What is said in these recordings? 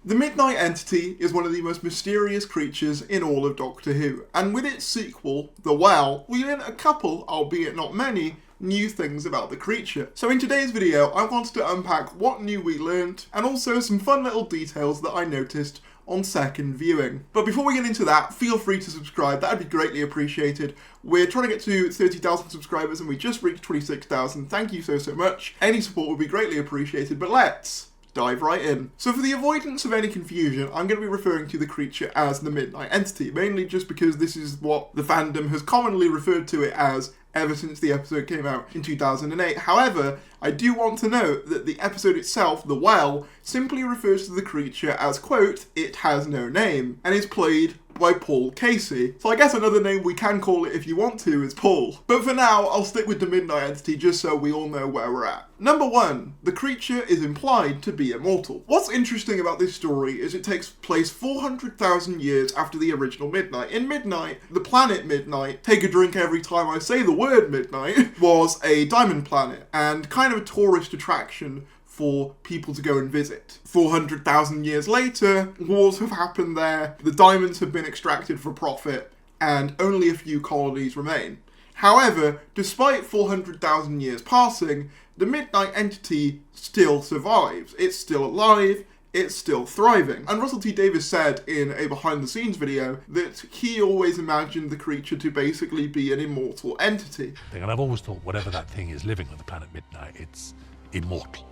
The Midnight Entity is one of the most mysterious creatures in all of Doctor Who, and with its sequel, The Well, we learn a couple, albeit not many, new things about the creature. So in today's video, I wanted to unpack what new we learnt, and also some fun little details that I noticed on second viewing. But before we get into that, feel free to subscribe, that'd be greatly appreciated. We're trying to get to 30,000 subscribers and we just reached 26,000. Thank you so much. Any support would be greatly appreciated, but let's dive right in. So for the avoidance of any confusion, I'm going to be referring to the creature as the Midnight Entity, mainly just because this is what the fandom has commonly referred to it as ever since the episode came out in 2008. However, I do want to note that the episode itself, The Well, simply refers to the creature as, quote, "it has no name," and is played by Paul Casey. So I guess another name we can call it if you want to is Paul. But for now, I'll stick with the Midnight Entity just so we all know where we're at. Number 1, the creature is implied to be immortal. What's interesting about this story is it takes place 400,000 years after the original Midnight. In Midnight, the planet Midnight, take a drink every time I say the word Midnight, was a diamond planet and kind of a tourist attraction for people to go and visit. 400,000 years later, wars have happened there, the diamonds have been extracted for profit, and only a few colonies remain. However, despite 400,000 years passing, the Midnight Entity still survives. It's still alive, it's still thriving. And Russell T Davies said in a behind the scenes video that he always imagined the creature to basically be an immortal entity. And I've always thought whatever that thing is living on the planet Midnight, it's immortal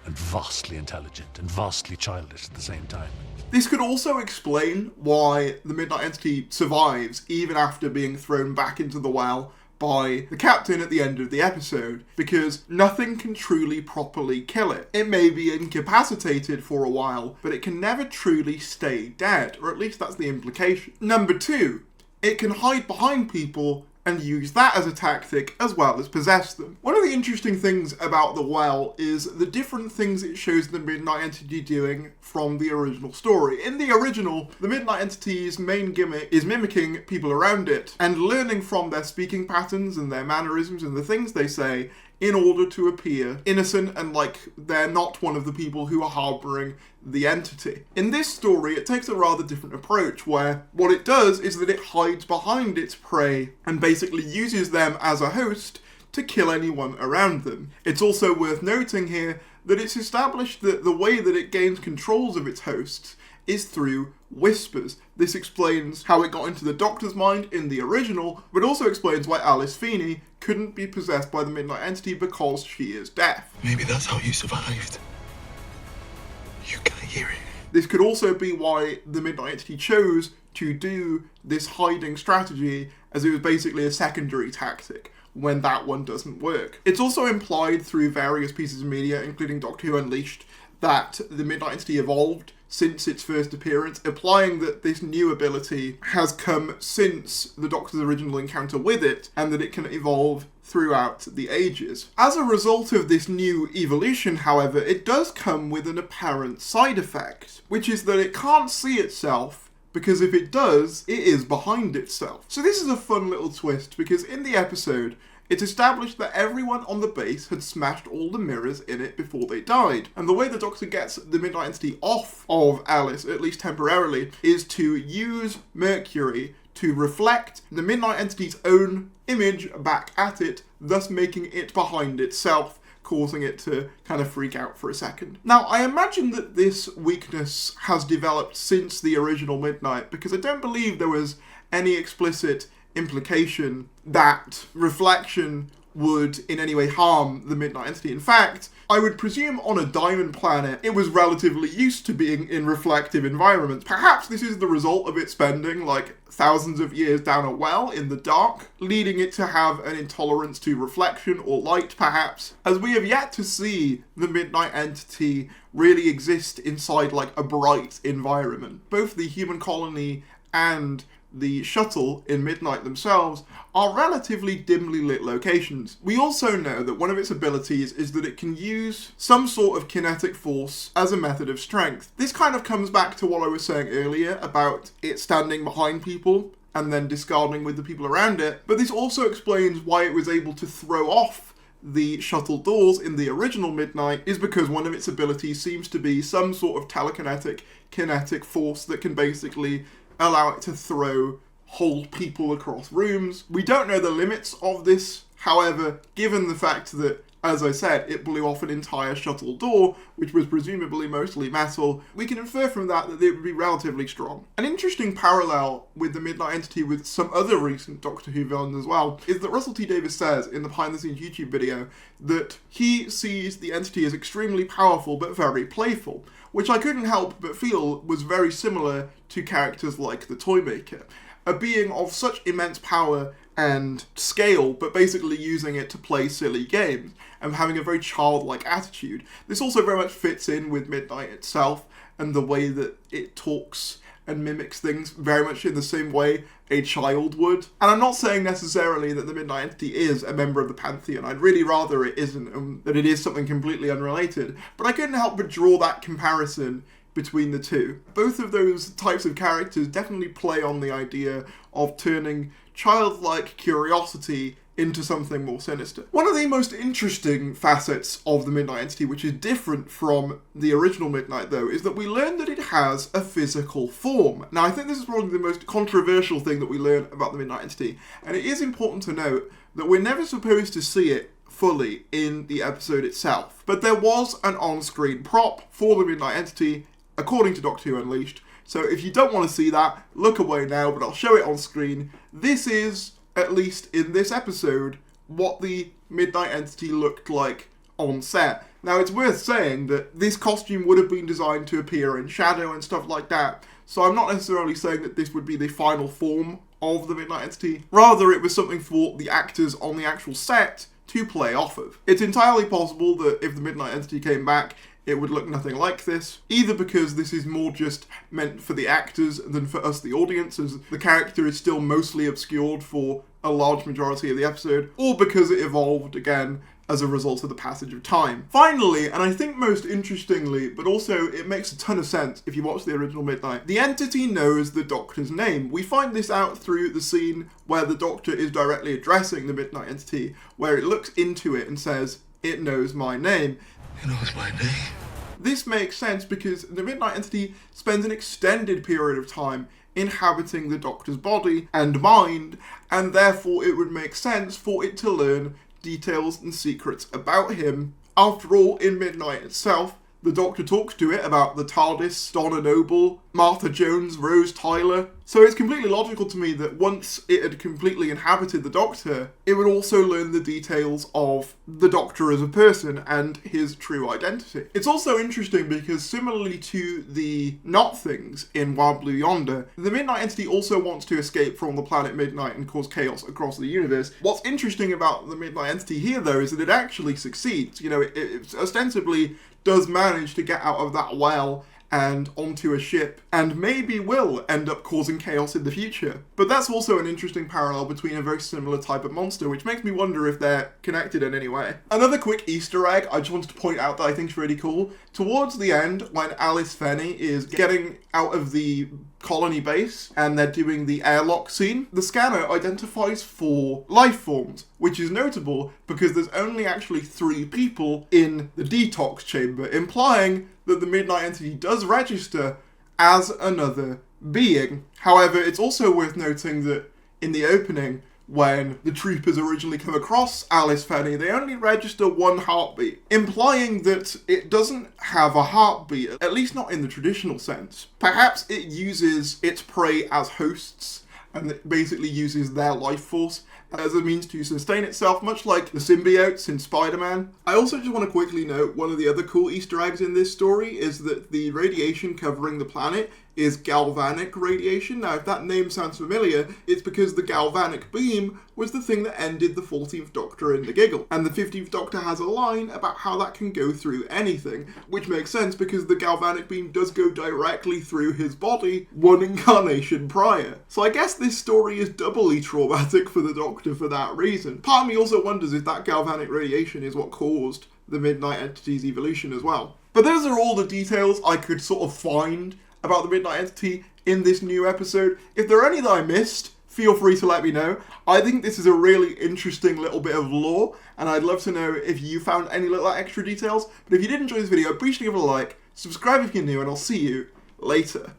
and vastly intelligent and vastly childish at the same time. This could also explain why the Midnight Entity survives even after being thrown back into the well by the captain at the end of the episode, because nothing can truly properly kill it. It may be incapacitated for a while, but it can never truly stay dead, or at least that's the implication. Number 2, it can hide behind people and use that as a tactic as well as possess them. One of the interesting things about The Well is the different things it shows the Midnight Entity doing from the original story. In the original, the Midnight Entity's main gimmick is mimicking people around it and learning from their speaking patterns and their mannerisms and the things they say in order to appear innocent and like they're not one of the people who are harbouring the entity. In this story, it takes a rather different approach where what it does is that it hides behind its prey and basically uses them as a host to kill anyone around them. It's also worth noting here that it's established that the way that it gains controls of its hosts is through whispers. This explains how it got into the Doctor's mind in the original, but also explains why Alice Feeney couldn't be possessed by the Midnight Entity because she is deaf. Maybe that's how you survived. You can't hear it. This could also be why the Midnight Entity chose to do this hiding strategy, as it was basically a secondary tactic when that one doesn't work. It's also implied through various pieces of media, including Doctor Who Unleashed, that the Midnight Entity evolved since its first appearance, implying that this new ability has come since the Doctor's original encounter with it, and that it can evolve throughout the ages. As a result of this new evolution, however, it does come with an apparent side effect, which is that it can't see itself, because if it does, it is behind itself. So this is a fun little twist, because in the episode, it's established that everyone on the base had smashed all the mirrors in it before they died. And the way the Doctor gets the Midnight Entity off of Alice, at least temporarily, is to use Mercury to reflect the Midnight Entity's own image back at it, thus making it behind itself, causing it to kind of freak out for a second. Now, I imagine that this weakness has developed since the original Midnight, because I don't believe there was any explicit implication that reflection would in any way harm the Midnight Entity. In fact, I would presume on a diamond planet, it was relatively used to being in reflective environments. Perhaps this is the result of it spending like thousands of years down a well in the dark, leading it to have an intolerance to reflection or light, perhaps, as we have yet to see the Midnight Entity really exist inside like a bright environment. Both the human colony and the shuttle in Midnight themselves are relatively dimly lit locations. We also know that one of its abilities is that it can use some sort of kinetic force as a method of strength. This kind of comes back to what I was saying earlier about it standing behind people and then discarding with the people around it, but this also explains why it was able to throw off the shuttle doors in the original Midnight is because one of its abilities seems to be some sort of telekinetic, kinetic force that can basically allow it to hold people across rooms. We don't know the limits of this, however, given the fact that, as I said, it blew off an entire shuttle door, which was presumably mostly metal, we can infer from that it would be relatively strong. An interesting parallel with the Midnight Entity with some other recent Doctor Who villains as well is that Russell T Davies says in the behind the scenes YouTube video that he sees the Entity as extremely powerful but very playful, which I couldn't help but feel was very similar to characters like the Toymaker. A being of such immense power and scale, but basically using it to play silly games and having a very childlike attitude. This also very much fits in with Midnight itself and the way that it talks and mimics things very much in the same way a child would. And I'm not saying necessarily that the Midnight Entity is a member of the Pantheon. I'd really rather it isn't, and that it is something completely unrelated. But I couldn't help but draw that comparison between the two. Both of those types of characters definitely play on the idea of turning childlike curiosity into something more sinister. One of the most interesting facets of the Midnight Entity, which is different from the original Midnight though, is that we learn that it has a physical form. Now I think this is probably the most controversial thing that we learn about the Midnight Entity, and it is important to note that we're never supposed to see it fully in the episode itself. But there was an on-screen prop for the Midnight Entity, according to Doctor Who Unleashed. So if you don't want to see that, look away now, but I'll show it on screen. This is, at least in this episode, what the Midnight Entity looked like on set. Now it's worth saying that this costume would have been designed to appear in shadow and stuff like that, so I'm not necessarily saying that this would be the final form of the Midnight Entity. Rather, it was something for the actors on the actual set to play off of. It's entirely possible that if the Midnight Entity came back, it would look nothing like this, either because this is more just meant for the actors than for us, the audience, as the character is still mostly obscured for a large majority of the episode, or because it evolved again as a result of the passage of time. Finally, and I think most interestingly, but also it makes a ton of sense if you watch the original Midnight, the Entity knows the Doctor's name. We find this out through the scene where the Doctor is directly addressing the Midnight Entity, where it looks into it and says, "It knows my name." It knows my name. This makes sense because the Midnight Entity spends an extended period of time inhabiting the Doctor's body and mind, and therefore it would make sense for it to learn details and secrets about him. After all, in Midnight itself, the Doctor talks to it about the TARDIS, Donna Noble, Martha Jones, Rose Tyler. So it's completely logical to me that once it had completely inhabited the Doctor, it would also learn the details of the Doctor as a person and his true identity. It's also interesting because similarly to the Not Things in Wild Blue Yonder, the Midnight Entity also wants to escape from the planet Midnight and cause chaos across the universe. What's interesting about the Midnight Entity here though is that it actually succeeds. You know, it ostensibly does manage to get out of that well and onto a ship, and maybe will end up causing chaos in the future. But that's also an interesting parallel between a very similar type of monster, which makes me wonder if they're connected in any way. Another quick Easter egg I just wanted to point out that I think is really cool. Towards the end, when Alice Fenny is getting out of the colony base and they're doing the airlock scene, the scanner identifies 4 life forms, which is notable because there's only actually 3 people in the detox chamber, implying that the Midnight Entity does register as another being. However, it's also worth noting that in the opening, when the troopers originally come across Alice Fenny, they only register 1 heartbeat, implying that it doesn't have a heartbeat, at least not in the traditional sense. Perhaps it uses its prey as hosts, and it basically uses their life force as a means to sustain itself, much like the symbiotes in Spider-Man. I also just want to quickly note one of the other cool Easter eggs in this story is that the radiation covering the planet is galvanic radiation. Now, if that name sounds familiar, it's because the galvanic beam was the thing that ended the 14th Doctor in the Giggle. And the 15th Doctor has a line about how that can go through anything, which makes sense because the galvanic beam does go directly through his body 1 incarnation prior. So I guess this story is doubly traumatic for the Doctor for that reason. Part of me also wonders if that galvanic radiation is what caused the Midnight Entity's evolution as well. But those are all the details I could sort of find about the Midnight Entity in this new episode. If there are any that I missed, feel free to let me know. I think this is a really interesting little bit of lore, and I'd love to know if you found any little extra details. But if you did enjoy this video, be sure to give it a like, subscribe if you're new, and I'll see you later.